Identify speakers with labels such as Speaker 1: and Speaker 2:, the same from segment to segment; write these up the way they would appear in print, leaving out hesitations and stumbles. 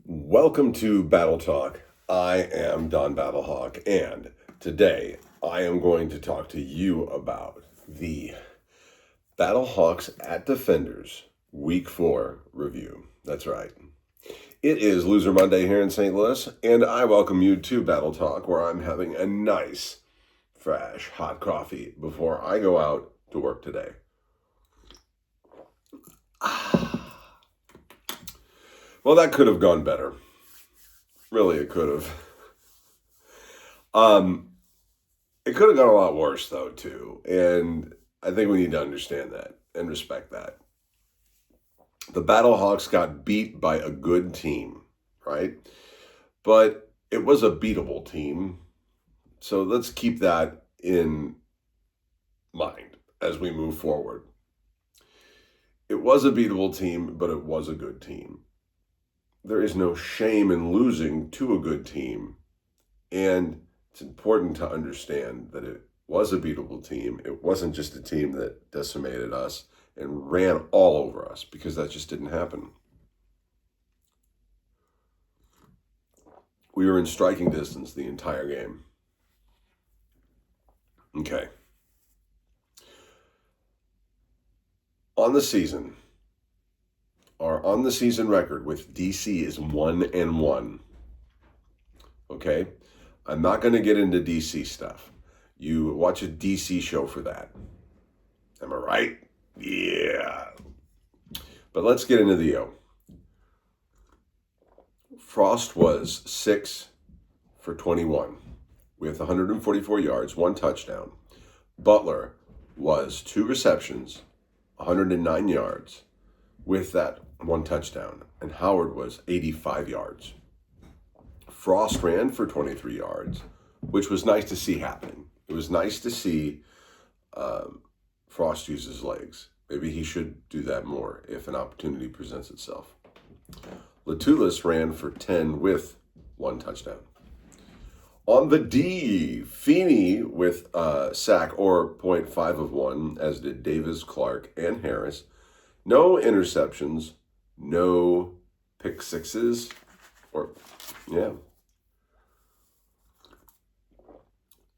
Speaker 1: Welcome to Battle Talk. I am Don Battlehawk, and today I am going to talk to you about the Battlehawks at Defenders Week 4 review. That's right. It is Loser Monday here in St. Louis, and I welcome you to Battle Talk, where I'm having a nice, fresh, hot coffee before I go out to work today. Well, that could have gone better. Really, it could have. It could have gone a lot worse, though, too. And I think we need to understand that and respect that. The Battlehawks got beat by a good team, right? But it was a beatable team. So let's keep that in mind as we move forward. It was a beatable team, but it was a good team. There is no shame in losing to a good team. And it's important to understand that it was a beatable team. It wasn't just a team that decimated us and ran all over us, because that just didn't happen. We were in striking distance the entire game. Okay. On the season, our on-the-season record with DC is 1-1. Okay? I'm not going to get into DC stuff. You watch a DC show for that. Am I right? Yeah. But let's get into the O. Frost was 6 for 21 with 144 yards, 1 touchdown. Butler was 2 receptions, 109 yards with that 1 touchdown. And Howard was 85 yards. Frost ran for 23 yards, which was nice to see happening. It was nice to see Frost use his legs. Maybe he should do that more if an opportunity presents itself. Latulis ran for 10 with 1 touchdown. On the D, Feeney with sack or 0.5 of 1, as did Davis, Clark, and Harris. No interceptions, no pick sixes,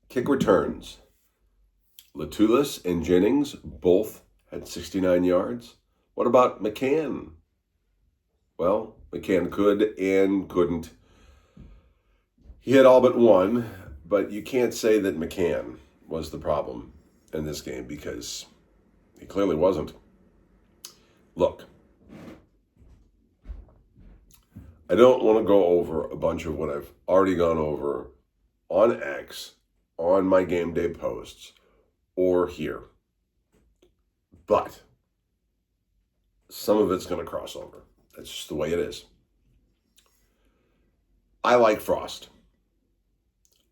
Speaker 1: Kick returns. Latulis and Jennings both had 69 yards. What about McCann? Well, McCann could and couldn't. He had all but 1, but you can't say that McCann was the problem in this game, because he clearly wasn't. Look, I don't want to go over a bunch of what I've already gone over on X, on my game day posts, or here. But some of it's going to cross over. That's just the way it is. I like Frost.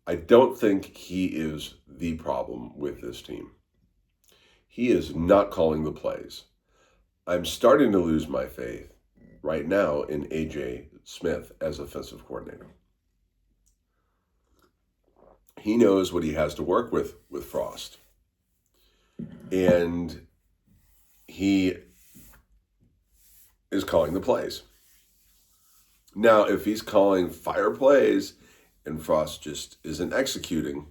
Speaker 1: I don't think he is the problem with this team. He is not calling the plays. I'm starting to lose my faith right now in AJ Smith as offensive coordinator. He knows what he has to work with Frost. And he is calling the plays. Now, if he's calling fire plays and Frost just isn't executing,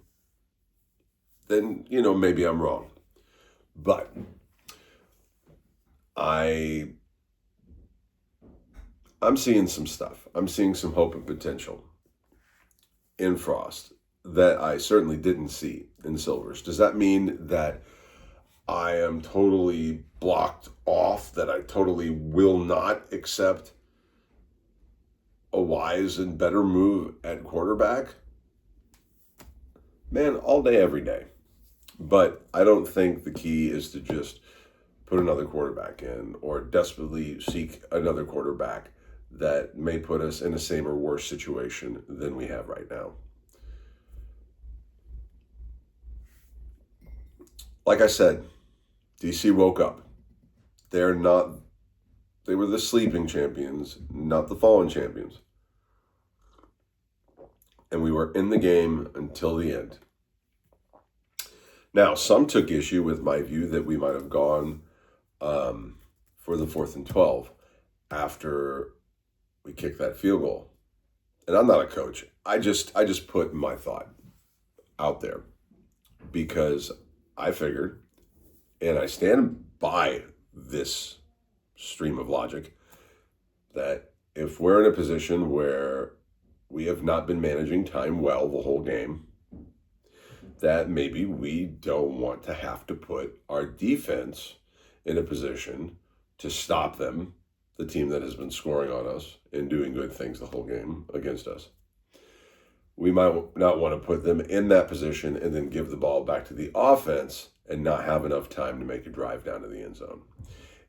Speaker 1: then, maybe I'm wrong. But I'm seeing some stuff. I'm seeing some hope and potential in Frost that I certainly didn't see in Silvers. Does that mean that I am totally blocked off, that I totally will not accept a wise and better move at quarterback? Man, all day, every day. But I don't think the key is to just put another quarterback in or desperately seek another quarterback that may put us in a same or worse situation than we have right now. Like I said, DC woke up. They were the sleeping champions, not the fallen champions. And we were in the game until the end. Now, some took issue with my view that we might have gone for the 4th and 12 after we kick that field goal. And I'm not a coach. I just put my thought out there because I figured, and I stand by this stream of logic, that if we're in a position where we have not been managing time well the whole game, that maybe we don't want to have to put our defense in a position to stop them, the team that has been scoring on us and doing good things the whole game against us. We might not want to put them in that position and then give the ball back to the offense and not have enough time to make a drive down to the end zone.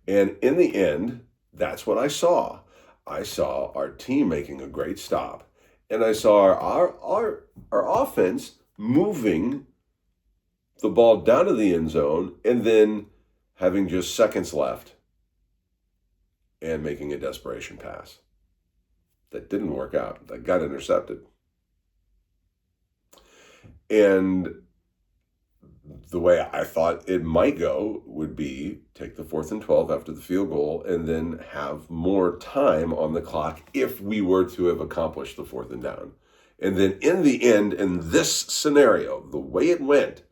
Speaker 1: And in the end, that's what I saw. I saw our team making a great stop, and I saw our offense moving the ball down to the end zone and then having just seconds left and making a desperation pass. That didn't work out. That got intercepted. And the way I thought it might go would be take the 4th and 12 after the field goal and then have more time on the clock if we were to have accomplished the 4th and down. And then in the end, in this scenario, the way it went,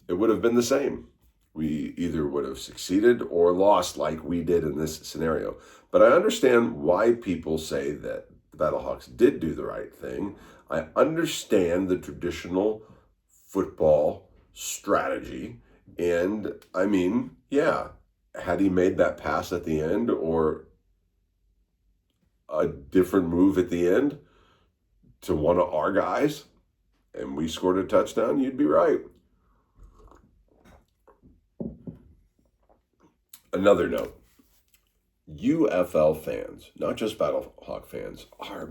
Speaker 1: it would have been the same. We either would have succeeded or lost like we did in this scenario. But I understand why people say that the Battlehawks did do the right thing. I understand the traditional football strategy. And I mean, yeah, had he made that pass at the end or a different move at the end to one of our guys and we scored a touchdown, you'd be right. Another note, UFL fans, not just Battlehawk fans, are,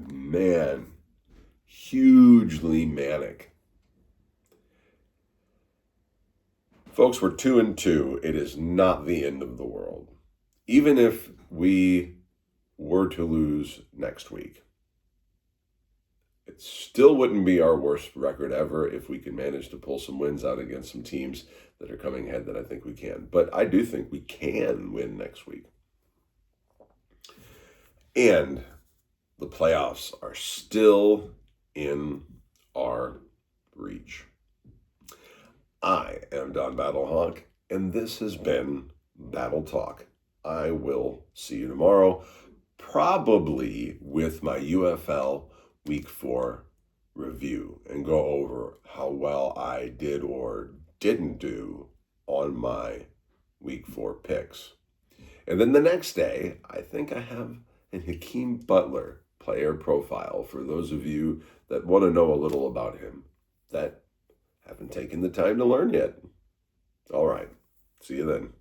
Speaker 1: hugely manic. Folks, we're 2-2. It is not the end of the world. Even if we were to lose next week, it still wouldn't be our worst record ever if we can manage to pull some wins out against some teams that are coming ahead that I think we can. But I do think we can win next week. And the playoffs are still in our reach. I am Don Battlehawk, and this has been Battle Talk. I will see you tomorrow, probably with my UFL Week 4 review and go over how well I did or didn't do on my Week 4 picks. And then the next day, I think I have an Hakeem Butler player profile for those of you that want to know a little about him that haven't taken the time to learn yet. All right. See you then.